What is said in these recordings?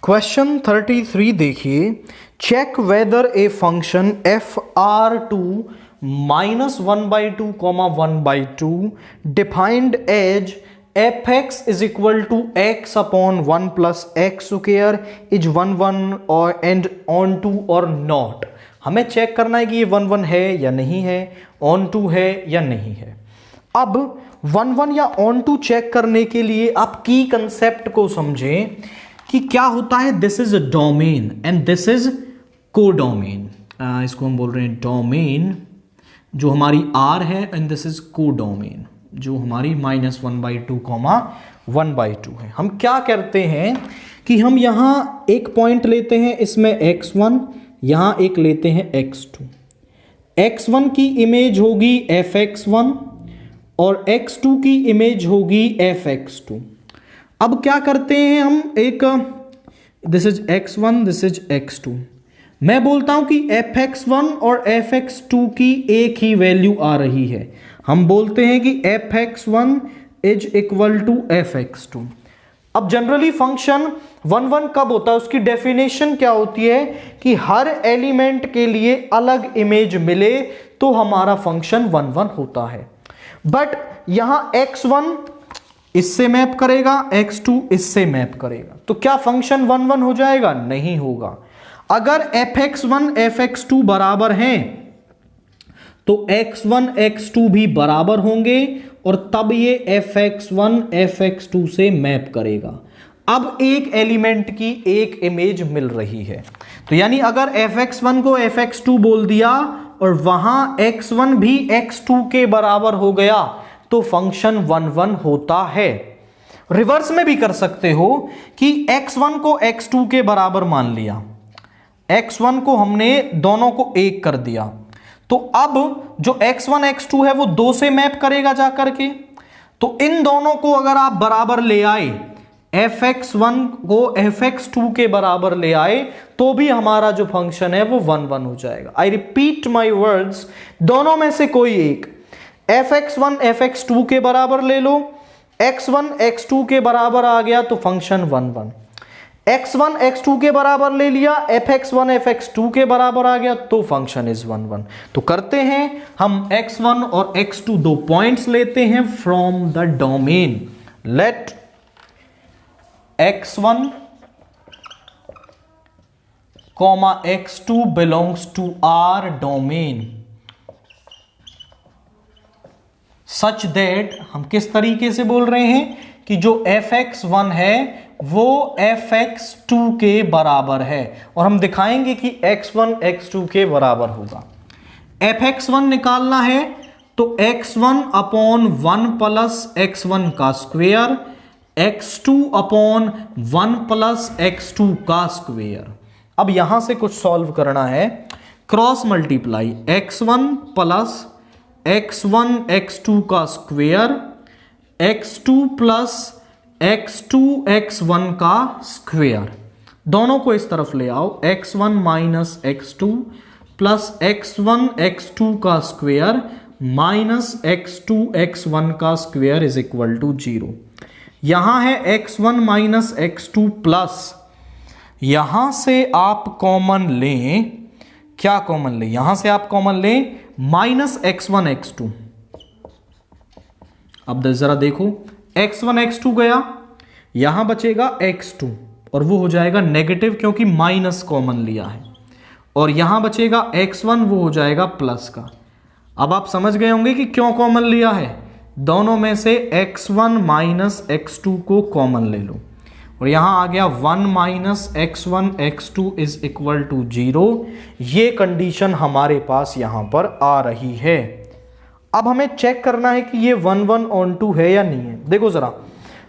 Question 33 देखिए, check whether a function F R to minus 1/2 1/2 defined as F X is equal to X upon 1 plus X square is 1 और and onto और not. हमें check करना है कि ये 1 है या नहीं है, ऑन टू है या नहीं है। अब 1 या ऑन टू चेक करने के लिए आप की कंसेप्ट को समझें कि क्या होता है। This is a domain and this is codomain. इसको हम बोल रहे हैं डोमेन जो हमारी आर है, एंड दिस इज कोडोमेन जो हमारी -1/2 1/2 है। हम क्या करते हैं कि हम यहां एक पॉइंट लेते हैं, इसमें x1, यहां एक लेते हैं x2। x1 की इमेज होगी fx1 और x2 की इमेज होगी fx2। अब क्या करते हैं हम, एक this is x1, this is x2। मैं बोलता हूं कि fx1 और fx2 की एक ही वैल्यू आ रही है। हम बोलते हैं कि fx1 is equal to fx2। अब जनरली फंक्शन 1 कब होता है, उसकी डेफिनेशन क्या होती है कि हर एलिमेंट के लिए अलग इमेज मिले तो हमारा फंक्शन 1 होता है। बट यहां x1 इससे मैप करेगा, x2 इससे मैप करेगा, तो क्या फंक्शन 1 हो जाएगा? नहीं होगा। अगर fx1 fx2 बराबर हैं तो x1 x2 भी बराबर होंगे और तब ये fx1 fx2 से मैप करेगा। अब एक एलिमेंट की एक इमेज मिल रही है, तो यानी अगर fx1 को fx2 बोल दिया और वहां x1 भी x2 के बराबर हो गया तो फंक्शन 1 होता है। रिवर्स में भी कर सकते हो कि x1 को x2 के बराबर मान लिया, x1 को हमने दोनों को एक कर दिया, तो अब जो x1 x2 है वो 2 से मैप करेगा जाकर के। तो इन दोनों को अगर आप बराबर ले आए, fx1 को fx2 के बराबर ले आए, तो भी हमारा जो फंक्शन है वो 1 हो जाएगा। आई रिपीट माई वर्ड्स, दोनों में से कोई एक, fx1 fx2 के बराबर ले लो, x1 x2 के बराबर आ गया तो फंक्शन 1, x1 x2 के बराबर ले लिया, fx1 fx2 के बराबर आ गया तो फंक्शन इज 1। तो करते हैं हम x1 और x2 दो पॉइंट्स लेते हैं from the domain. Let x1 x2 belongs to R domain such that, हम किस तरीके से बोल रहे हैं कि जो fx1 है वो fx2 के बराबर है, और हम दिखाएंगे कि x1 x2 के बराबर होगा। fx1 निकालना है तो x1 अपॉन 1 प्लस x1 का square, x2 upon 1 plus x2 का स्क्वायर। अब यहां से कुछ सॉल्व करना है, cross multiply x1 plus x1 x2 का square, x2 plus x2 x1 का स्क्वायर। दोनों को इस तरफ ले आओ, x1 minus x2 plus x1 x2 का स्क्वायर माइनस x2 x1 का स्क्वायर इज इक्वल टू 0। यहां है x1 माइनस x2 प्लस, यहां से आप कॉमन लें, क्या कॉमन लें? यहां से आप कॉमन लें माइनस x1 x2। अब जरा देखो, x1 x2 गया, यहां बचेगा x2 और वो हो जाएगा नेगेटिव क्योंकि माइनस कॉमन लिया है, और यहां बचेगा x1, वो हो जाएगा प्लस का। अब आप समझ गए होंगे कि क्यों कॉमन लिया है। दोनों में से x1 माइनस x2 को कॉमन ले लो, और यहां आ गया 1 minus x1 x2 is equal to 0। ये कंडीशन हमारे पास यहां पर आ रही है। अब हमें चेक करना है कि ये 1 ऑन टू है या नहीं है। देखो जरा,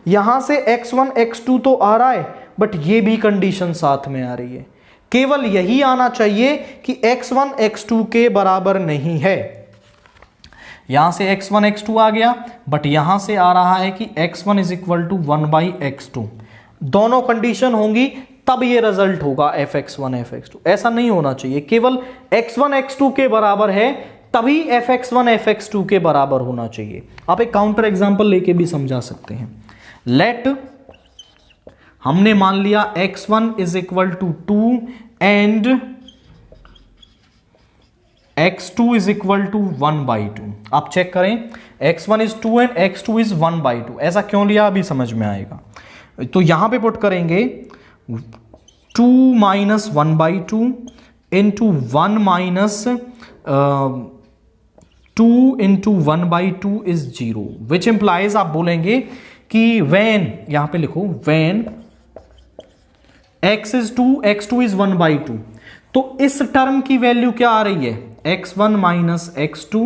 यहां से x1 x2 तो आ रहा है, बट ये भी कंडीशन साथ में आ रही है। केवल यही आना चाहिए कि x1 x2 के बराबर नहीं है। यहां से x1 x2 आ गया, बट यहां से आ रहा है कि x1 is equal to 1/x2। दोनों कंडीशन होंगी तब ये रिजल्ट होगा fx1 fx2। ऐसा नहीं होना चाहिए, केवल x1 x2 के बराबर है तभी fx1 fx2 के बराबर होना चाहिए। आप एक काउंटर एग्जांपल लेके भी समझा सकते हैं। लेट हमने मान लिया x1 is equal to 2 and x2 is equal to 1/2। आप चेक करें, x1 is 2 and x2 is 1/2। ऐसा क्यों लिया अभी समझ में आएगा। तो यहां पे पुट करेंगे 2 minus 1/2 into 1 minus 2 into 1/2 is 0, which implies आप बोलेंगे कि वेन, यहां पे लिखो when x is 2 x2 is 1/2, तो इस टर्म की वैल्यू क्या आ रही है, x1 minus x2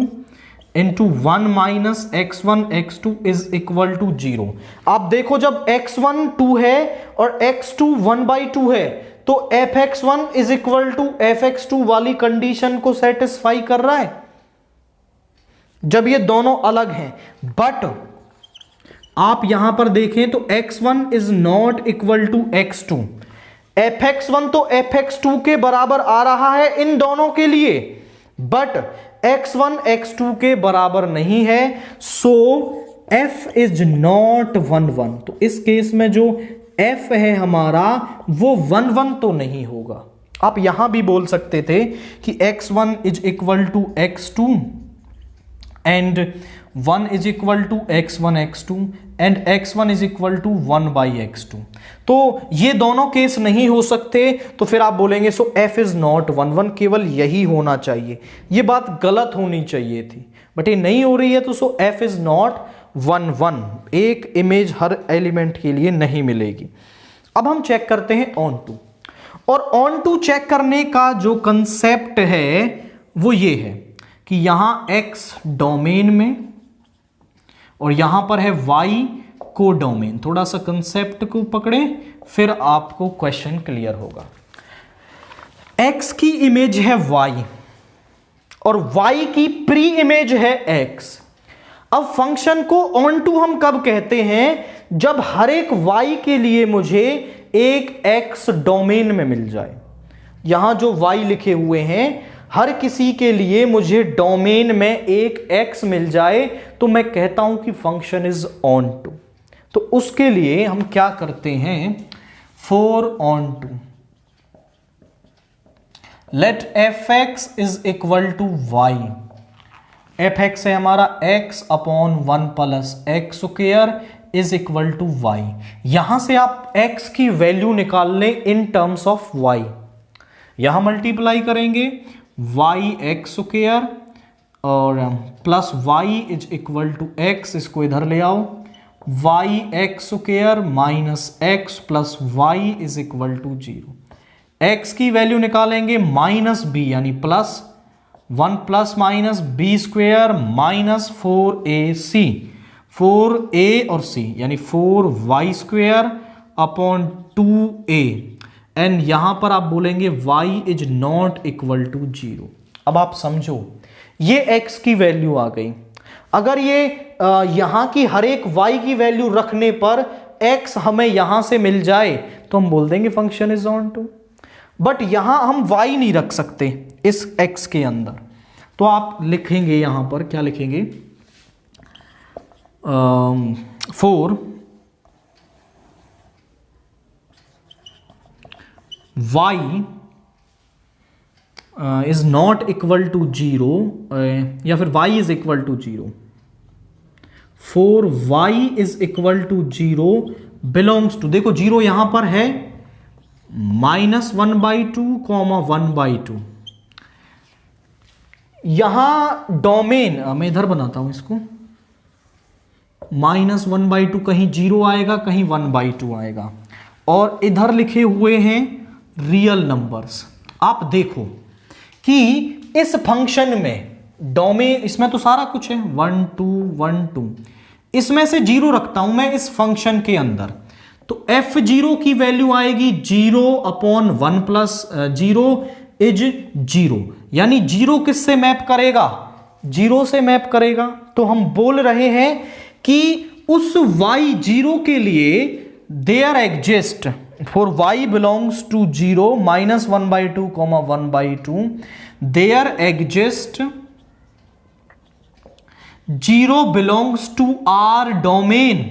into 1 minus x1 x2 is equal to 0। आप देखो जब x1 2 है और x2 1/2 है तो fx1 is equal to fx2 वाली कंडीशन को सेटिस्फाई कर रहा है जब ये दोनों अलग हैं। बट आप यहां पर देखें तो x1 is not equal to x2, fx1 तो fx2 के बराबर आ रहा है इन दोनों के लिए, बट x1 x2 के बराबर नहीं है, सो f इज नॉट 1 1। तो इस केस में जो f है हमारा वो 1 1 तो नहीं होगा। आप यहां भी बोल सकते थे कि x1 is equal to x2 and 1 is equal to x1 x2 and x1 is equal to 1/x2। तो ये दोनों केस नहीं हो सकते, तो फिर आप बोलेंगे सो f इज नॉट 1 1, केवल यही होना चाहिए। ये बात गलत होनी चाहिए थी, बट ये नहीं हो रही है, तो सो f इज नॉट 1 1। एक इमेज हर एलिमेंट के लिए नहीं मिलेगी। अब हम चेक करते हैं ऑन टू, और ऑन टू चेक करने का जो कंसेप्ट है वो ये है कि यहां x डोमेन में और यहां पर है y को डोमेन। थोड़ा सा कंसेप्ट को पकड़े फिर आपको क्वेश्चन क्लियर होगा। x की इमेज है y और y की प्री इमेज है x। अब फंक्शन को ऑन टू हम कब कहते हैं, जब हर एक y के लिए मुझे एक x डोमेन में मिल जाए। यहां जो y लिखे हुए हैं हर किसी के लिए मुझे डोमेन में एक x मिल जाए तो मैं कहता हूं कि फंक्शन इज ऑन टू। तो उसके लिए हम क्या करते हैं, for onto let fx is equal to y। fx है हमारा x upon 1 plus X square is equal to y। यहां से आप x की वैल्यू निकाल लें इन टर्म्स ऑफ y। यहां मल्टीप्लाई करेंगे y एक्स स्क्वायर और plus y is equal to x, इसको इधर ले आओ, y X square minus x plus y is equal to 0। x की वैल्यू निकालेंगे माइनस b यानी plus 1 plus minus B square minus 4ac, 4a और c यानी 4y square upon 2a and यहां पर आप बोलेंगे y is not equal to 0। अब आप समझो ये x की वैल्यू आ गई। अगर ये यहां की हर एक y की वैल्यू रखने पर x हमें यहां से मिल जाए तो हम बोल देंगे function is onto. But यहां हम y नहीं रख सकते इस x के अंदर, तो आप लिखेंगे यहां पर क्या लिखेंगे, for y is not equal to 0 या फिर y is equal to 0, for y is equal to 0 belongs to, देखो 0 यहां पर है -1/2 1/2। यहां डोमेन मैं इधर बनाता हूं इसको, -1/2 कहीं 0 आएगा कहीं 1/2 आएगा, और इधर लिखे हुए हैं रियल नंबर्स। आप देखो कि इस फंक्शन में डोमेन, इसमें तो सारा कुछ है 1 2 1 2, इसमें से 0 रखता हूं मैं इस फंक्शन के अंदर, तो f0 की वैल्यू आएगी 0 अपॉन 1 प्लस 0 इज 0, यानी 0 किससे मैप करेगा, 0 से मैप करेगा। तो हम बोल रहे हैं कि उस y0 के लिए there exist, for y belongs to 0 -1/2 1/2 there exist 0 belongs to R domain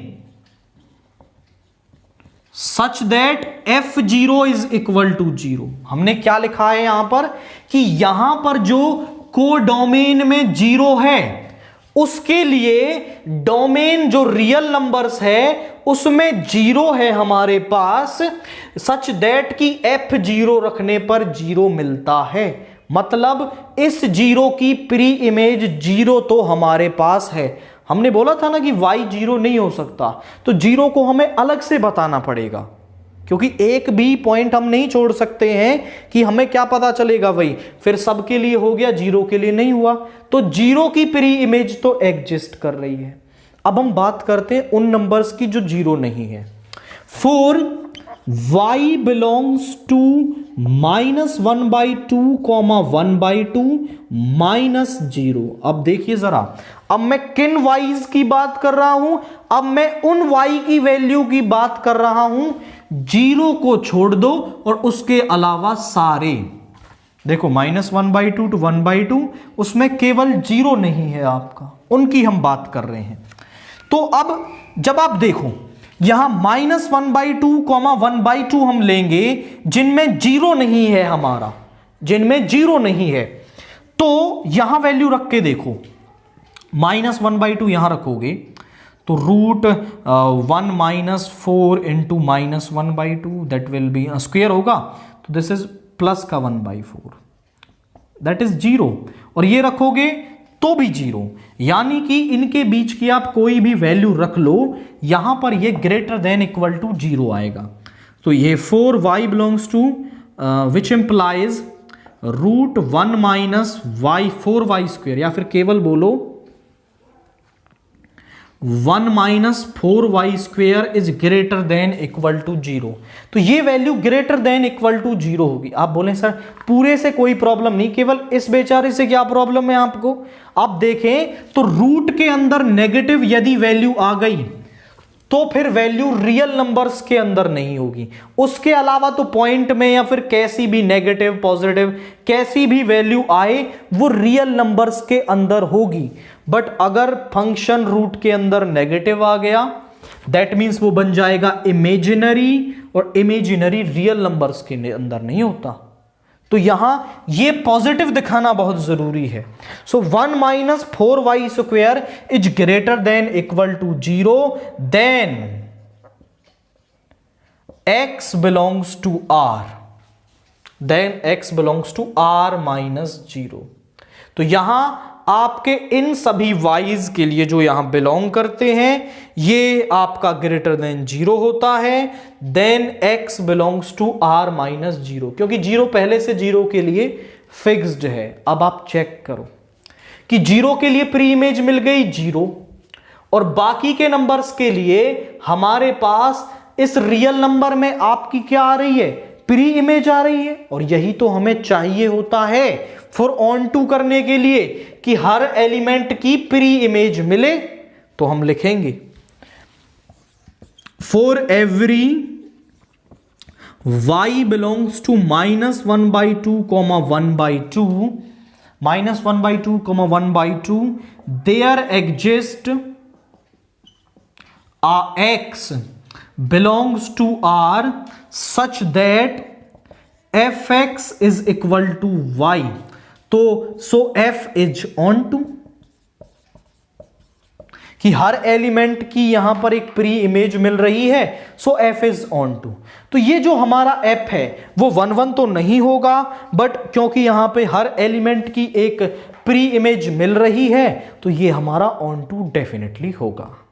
such that f0 is equal to 0। हमने क्या लिखा है यहां पर कि यहां पर जो कोडोमेन में 0 है उसके लिए डोमेन जो रियल नंबर्स है उसमें 0 है हमारे पास, सच दैट कि f0 रखने पर 0 मिलता है। मतलब इस 0 की प्री इमेज 0 तो हमारे पास है। हमने बोला था ना कि y 0 नहीं हो सकता, तो 0 को हमें अलग से बताना पड़ेगा, क्योंकि एक भी पॉइंट हम नहीं छोड़ सकते हैं कि हमें क्या पता चलेगा वही, फिर सबके लिए हो गया 0 के लिए नहीं हुआ। तो 0 की प्री इमेज तो एग्जिस्ट कर रही है। अब हम बात करते हैं उन नंबर्स की जो 0 नहीं है। For y belongs to -1/2, 1/2 -0। अब देखिए जरा, अब मैं किन y's की बात कर रहा हूं, अब मैं उन y की वैल्यू की बात कर रहा हूं 0 को छोड़ दो और उसके अलावा सारे। देखो -1/2 to 1/2 उसमें केवल 0 नहीं है आपका, उनकी हम बात कर रहे हैं। तो अब जब आप देखो यहां -1/2, 1/2 हम लेंगे जिनमें 0 नहीं है हमारा, जिनमें 0 नहीं है, तो यहां वैल्यू रख के देखो। -1/2 यहां रखोगे तो √1 - 4 into -1/2 that will be square होगा, तो दिस इज प्लस का 1/4 दैट इज 0, और ये रखोगे तो भी 0, यानी कि इनके बीच की आप कोई भी वैल्यू रख लो, यहां पर ये ग्रेटर देन इक्वल टू 0 आएगा। तो ये 4y belongs to which implies √1 - y 4y², या फिर केवल बोलो 1 - 4y² is greater than equal to 0। तो ये value greater than equal to 0 होगी। आप बोले सर पूरे से कोई प्रॉब्लम नहीं, केवल इस बेचारे से क्या प्रॉब्लम है आपको। आप देखें तो रूट के अंदर नेगेटिव यदि वैल्यू आ गई तो फिर वैल्यू रियल नंबर्स के अंदर नहीं होगी, उसके अलावा तो पॉइंट में या फिर कैसी भी नेगेटिव पॉजिटिव कैसी भी वैल्यू आए वो रियल नंबर्स के अंदर होगी। बट अगर फंक्शन रूट के अंदर नेगेटिव आ गया दैट मीन्स वो बन जाएगा इमेजिनरी, और इमेजिनरी रियल नंबर्स के अंदर नहीं होता। तो यहां ये पॉजिटिव दिखाना बहुत जरूरी है। So 1 - 4y² is greater than equal to 0, then x belongs to r, then x belongs to r -0। तो यहां आपके इन सभी y's के लिए जो यहां बिलोंग करते हैं ये आपका ग्रेटर देन 0 होता है, then x belongs to r -0, क्योंकि 0 पहले से 0 के लिए फिक्स्ड है। अब आप चेक करो कि 0 के लिए प्री इमेज मिल गई 0, और बाकी के नंबर्स के लिए हमारे पास इस रियल नंबर में आपकी क्या आ रही है, प्री इमेज आ रही है। और यही तो हमें चाहिए होता है फॉर ऑन टू करने के लिए कि हर एलिमेंट की प्री इमेज मिले। तो हम लिखेंगे for every y belongs to -1/2, 1/2 -1/2, 1/2 there exist x belongs to r such that fx is equal to y। तो so f is on to कि हर एलिमेंट की यहां पर एक प्री इमेज मिल रही है, सो f इज ऑन टू। तो ये जो हमारा f है वो 1 1 तो नहीं होगा, बट क्योंकि यहां पे हर एलिमेंट की एक प्री इमेज मिल रही है तो ये हमारा ऑन टू डेफिनेटली होगा।